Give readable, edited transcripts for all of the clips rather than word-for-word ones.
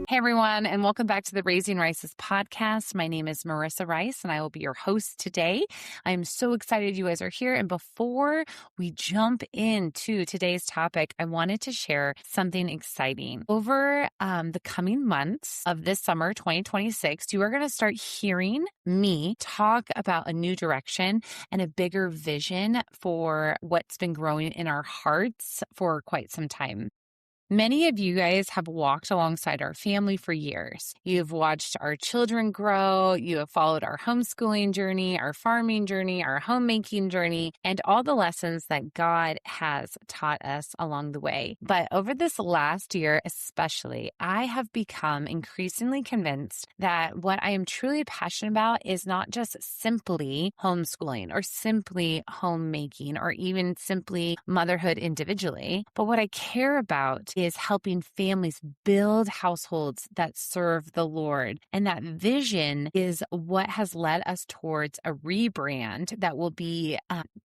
Hey, everyone, and welcome back to the Raising Rice's podcast. My name is Marissa Rice, and I will be your host today. I am so excited you guys are here. And before we jump into today's topic, I wanted to share something exciting. Over the coming months of this summer, 2026, you are going to start hearing me talk about a new direction and a bigger vision for what's been growing in our hearts for quite some time. Many of you guys have walked alongside our family for years. You've watched our children grow. You have followed our homeschooling journey, our farming journey, our homemaking journey, and all the lessons that God has taught us along the way. But over this last year, especially, I have become increasingly convinced that what I am truly passionate about is not just simply homeschooling or simply homemaking or even simply motherhood individually, but what I care about is helping families build households that serve the Lord. And that vision is what has led us towards a rebrand that will be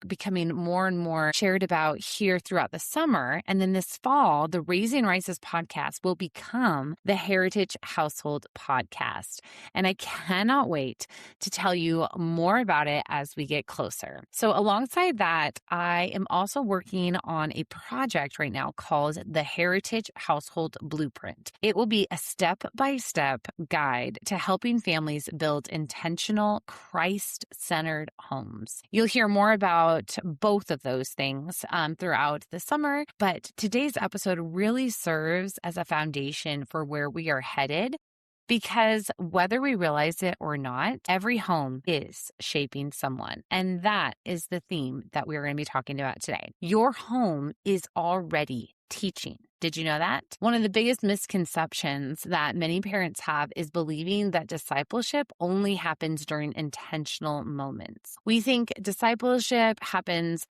becoming more and more shared about here throughout the summer. And then this fall, the Raising Rice's podcast will become the Heritage Household Podcast. And I cannot wait to tell you more about it as we get closer. So alongside that, I am also working on a project right now called the Heritage Household Blueprint. It will be a step-by-step guide to helping families build intentional, Christ-centered homes. You'll hear more about both of those things throughout the summer, but today's episode really serves as a foundation for where we are headed. Because whether we realize it or not, every home is shaping someone. And that is the theme that we're going to be talking about today. Your home is already teaching. Did you know that? One of the biggest misconceptions that many parents have is believing that discipleship only happens during intentional moments. We think discipleship happens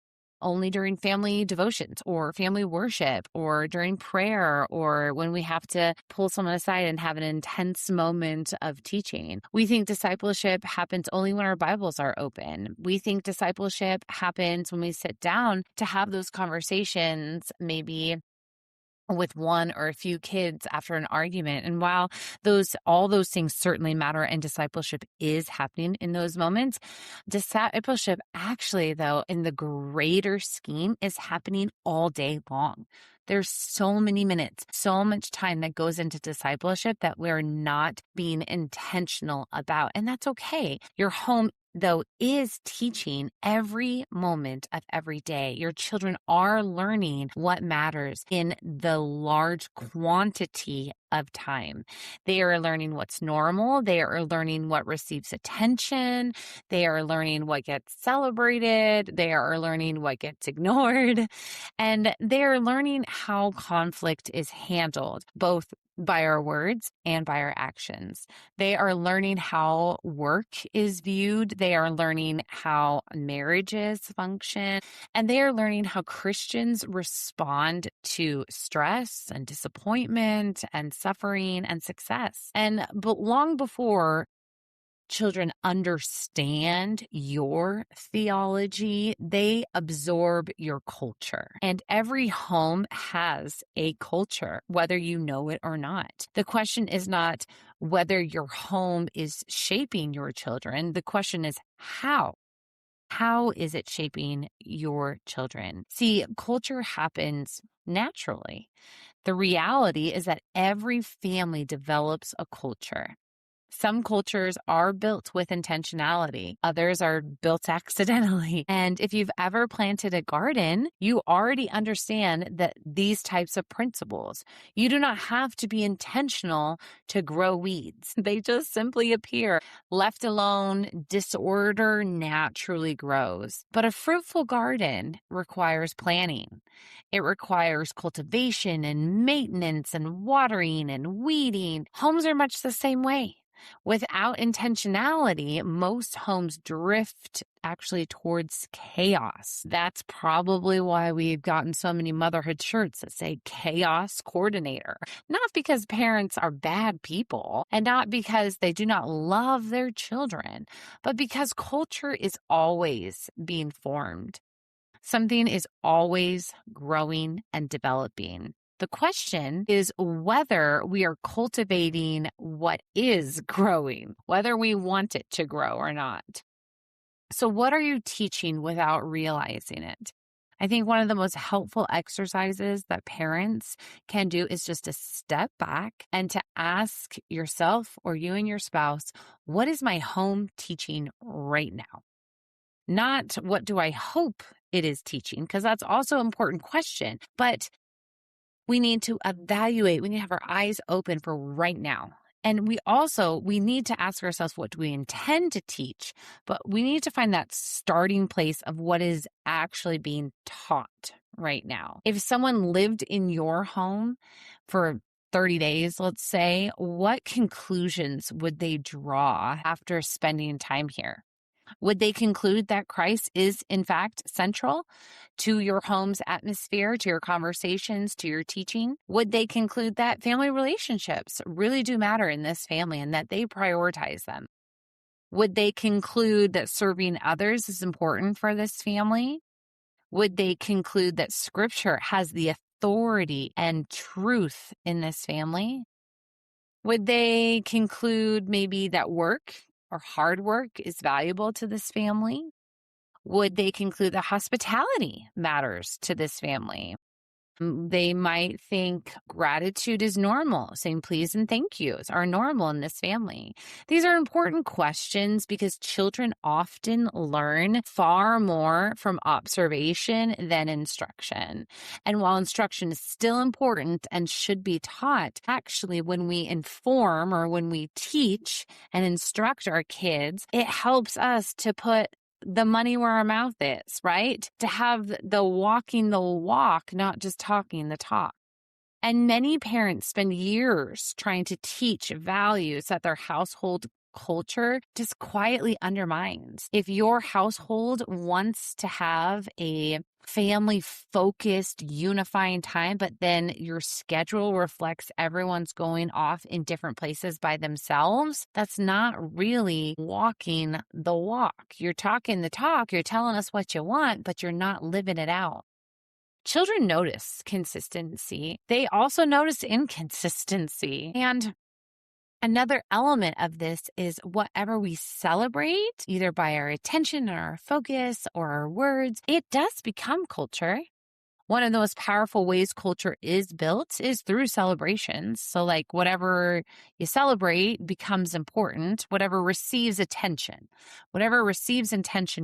only during family devotions or family worship or during prayer or when we have to pull someone aside and have an intense moment of teaching. We think discipleship happens only when our Bibles are open. We think discipleship happens when we sit down to have those conversations, maybe with one or a few kids after an argument. And while all those things certainly matter and discipleship is happening in those moments, discipleship actually, though, in the greater scheme is happening all day long. There's so many minutes, so much time that goes into discipleship that we're not being intentional about. And that's okay. Your home though is teaching every moment of every day. Your children are learning what matters in the large quantity of time. They are learning what's normal. They are learning what receives attention. They are learning what gets celebrated. They are learning what gets ignored. And they are learning how conflict is handled, both by our words and by our actions. They are learning how work is viewed. They are learning how marriages function. And they are learning how Christians respond to stress and disappointment and suffering and success. But long before children understand your theology, they absorb your culture. And every home has a culture, whether you know it or not. The question is not whether your home is shaping your children. The question is how. How is it shaping your children? See, culture happens naturally. The reality is that every family develops a culture. Some cultures are built with intentionality. Others are built accidentally. And if you've ever planted a garden, you already understand that these types of principles. You do not have to be intentional to grow weeds. They just simply appear. Left alone, disorder naturally grows. But a fruitful garden requires planning. It requires cultivation and maintenance and watering and weeding. Homes are much the same way. Without intentionality, most homes drift actually towards chaos. That's probably why we've gotten so many motherhood shirts that say chaos coordinator. Not because parents are bad people and not because they do not love their children, but because culture is always being formed. Something is always growing and developing. The question is whether we are cultivating what is growing, whether we want it to grow or not. So, what are you teaching without realizing it? I think one of the most helpful exercises that parents can do is just to step back and to ask yourself or you and your spouse, what is my home teaching right now? Not what do I hope it is teaching, because that's also an important question. But we need to evaluate, we need to have our eyes open for right now. And we need to ask ourselves, what do we intend to teach? But we need to find that starting place of what is actually being taught right now. If someone lived in your home for 30 days, let's say, what conclusions would they draw after spending time here? Would they conclude that Christ is, in fact, central to your home's atmosphere, to your conversations, to your teaching? Would they conclude that family relationships really do matter in this family and that they prioritize them? Would they conclude that serving others is important for this family? Would they conclude that Scripture has the authority and truth in this family? Would they conclude maybe that work or hard work is valuable to this family? Would they conclude that hospitality matters to this family? They might think gratitude is normal. Saying please and thank yous are normal in this family. These are important questions because children often learn far more from observation than instruction. And while instruction is still important and should be taught, actually, when we inform or when we teach and instruct our kids, it helps us to put the money where our mouth is, right? To have the walking the walk, not just talking the talk. And many parents spend years trying to teach values that their household culture just quietly undermines. If your household wants to have a family focused, unifying time, but then your schedule reflects everyone's going off in different places by themselves, that's not really walking the walk. You're talking the talk, you're telling us what you want, but you're not living it out. Children notice consistency. They also notice inconsistency. And another element of this is whatever we celebrate, either by our attention or our focus or our words, it does become culture. One of the most powerful ways culture is built is through celebrations. So like whatever you celebrate becomes important, whatever receives attention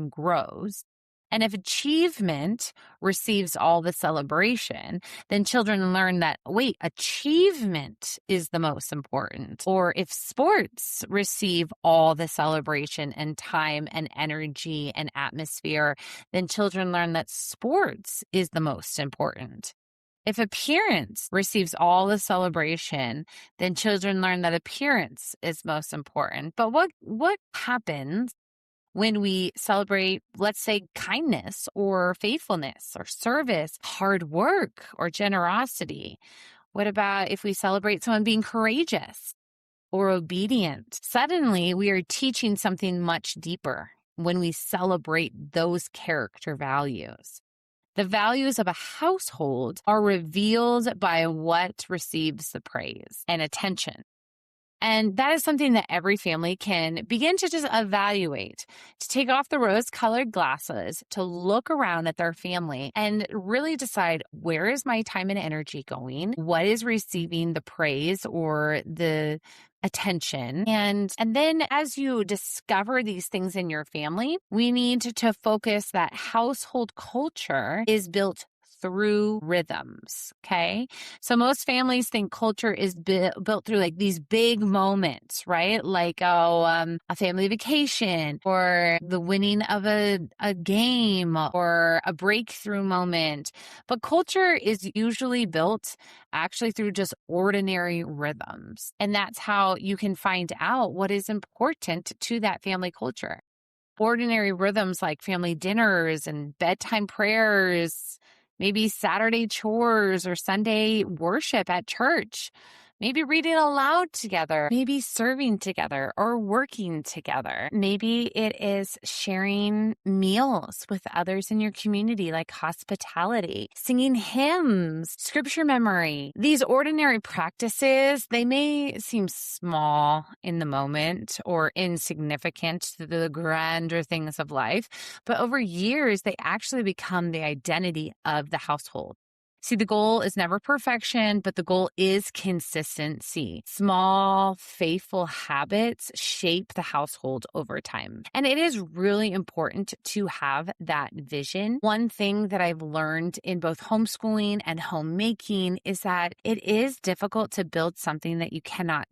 grows. And if achievement receives all the celebration, then children learn that, wait, achievement is the most important. Or if sports receive all the celebration and time and energy and atmosphere, then children learn that sports is the most important. If appearance receives all the celebration, then children learn that appearance is most important. But what happens when we celebrate, let's say, kindness or faithfulness or service, hard work or generosity? What about if we celebrate someone being courageous or obedient? Suddenly, we are teaching something much deeper when we celebrate those character values. The values of a household are revealed by what receives the praise and attention. And that is something that every family can begin to just evaluate, to take off the rose-colored glasses, to look around at their family and really decide, where is my time and energy going? What is receiving the praise or the attention? And then as you discover these things in your family, we need to focus that household culture is built through rhythms, okay? So most families think culture is built through like these big moments, right? Like, a family vacation or the winning of a game or a breakthrough moment. But culture is usually built actually through just ordinary rhythms. And that's how you can find out what is important to that family culture. Ordinary rhythms like family dinners and bedtime prayers, maybe Saturday chores or Sunday worship at church. Maybe reading aloud together, maybe serving together or working together. Maybe it is sharing meals with others in your community, like hospitality, singing hymns, scripture memory. These ordinary practices, they may seem small in the moment or insignificant to the grander things of life, but over years, they actually become the identity of the household. See, the goal is never perfection, but the goal is consistency. Small, faithful habits shape the household over time. And it is really important to have that vision. One thing that I've learned in both homeschooling and homemaking is that it is difficult to build something that you cannot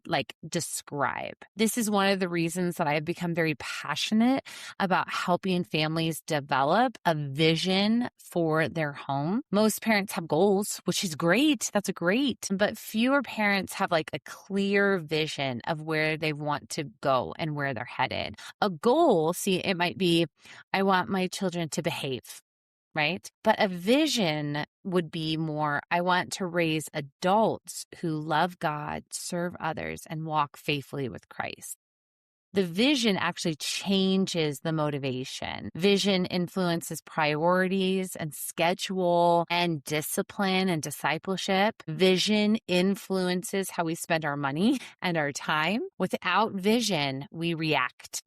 describe. This is one of the reasons that I have become very passionate about helping families develop a vision for their home. Most parents have goals, which is great. That's great. But fewer parents have a clear vision of where they want to go and where they're headed. A goal, see, it might be, I want my children to behave, right? But a vision would be more, I want to raise adults who love God, serve others, and walk faithfully with Christ. The vision actually changes the motivation. Vision influences priorities and schedule and discipline and discipleship. Vision influences how we spend our money and our time. Without vision, we react,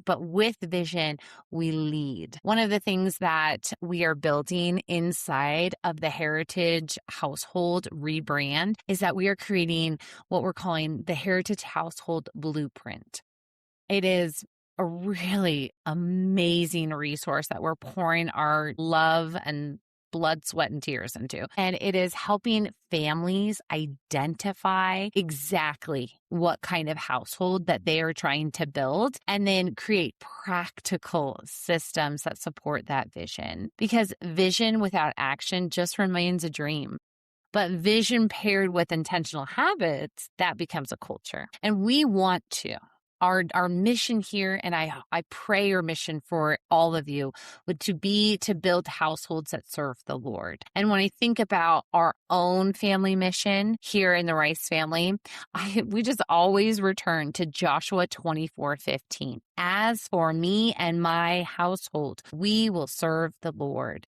but with vision, we lead. One of the things that we are building inside of the Heritage Household rebrand is that we are creating what we're calling the Heritage Household Blueprint. It is a really amazing resource that we're pouring our love and blood, sweat, and tears into. And it is helping families identify exactly what kind of household that they are trying to build and then create practical systems that support that vision. Because vision without action just remains a dream. But vision paired with intentional habits, that becomes a culture. And we want to. Our mission here, and I pray your mission for all of you, would be to build households that serve the Lord. And when I think about our own family mission here in the Rice family, we just always return to Joshua 24:15. As for me and my household, we will serve the Lord.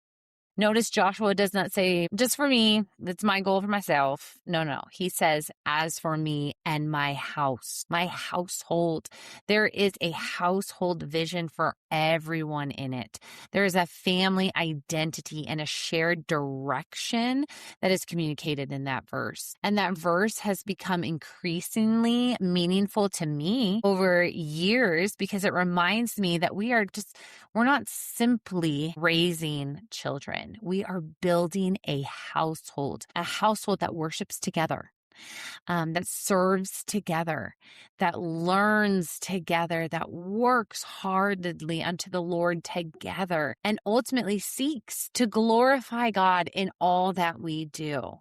Notice Joshua does not say, just for me, that's my goal for myself. No. He says, as for me and my house, my household. There is a household vision for everyone in it. There is a family identity and a shared direction that is communicated in that verse. And that verse has become increasingly meaningful to me over years because it reminds me that we're not simply raising children. We are building a household that worships together, that serves together, that learns together, that works heartedly unto the Lord together, and ultimately seeks to glorify God in all that we do.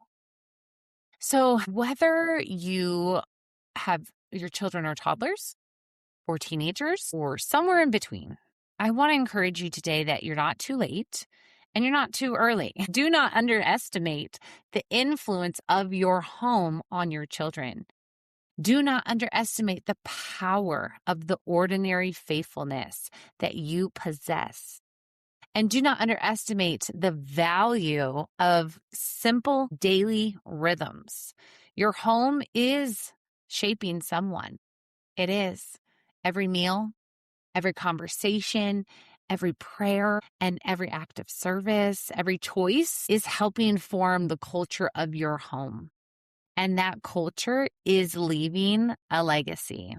So whether you have your children are toddlers or teenagers or somewhere in between, I want to encourage you today that you're not too late and you're not too early. Do not underestimate the influence of your home on your children. Do not underestimate the power of the ordinary faithfulness that you possess. And do not underestimate the value of simple daily rhythms. Your home is shaping someone. It is. Every meal, every conversation, every prayer, and every act of service, every choice is helping form the culture of your home. And that culture is leaving a legacy,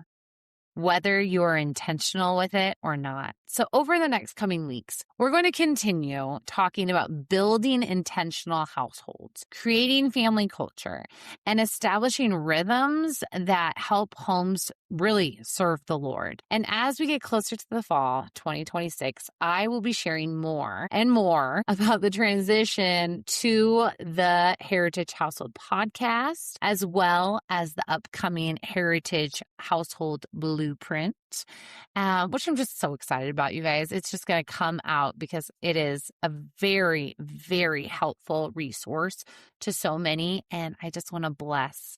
whether you're intentional with it or not. So over the next coming weeks, we're going to continue talking about building intentional households, creating family culture, and establishing rhythms that help homes really serve the Lord. And as we get closer to the fall 2026, I will be sharing more and more about the transition to the Heritage Household podcast, as well as the upcoming Heritage Household Blueprint, which I'm just so excited about, you guys. It's just going to come out because it is a very, very helpful resource to so many. And I just want to bless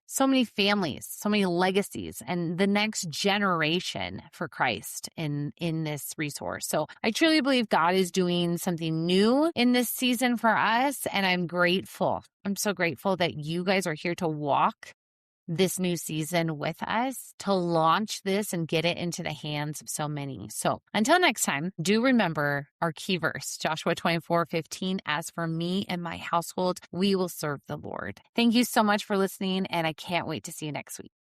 so many families, so many legacies, and the next generation for Christ in this resource. So I truly believe God is doing something new in this season for us, and I'm grateful. I'm so grateful that you guys are here to walk this new season with us, to launch this and get it into the hands of so many. So until next time, do remember our key verse, Joshua 24:15. As for me and my household, we will serve the Lord. Thank you so much for listening, and I can't wait to see you next week.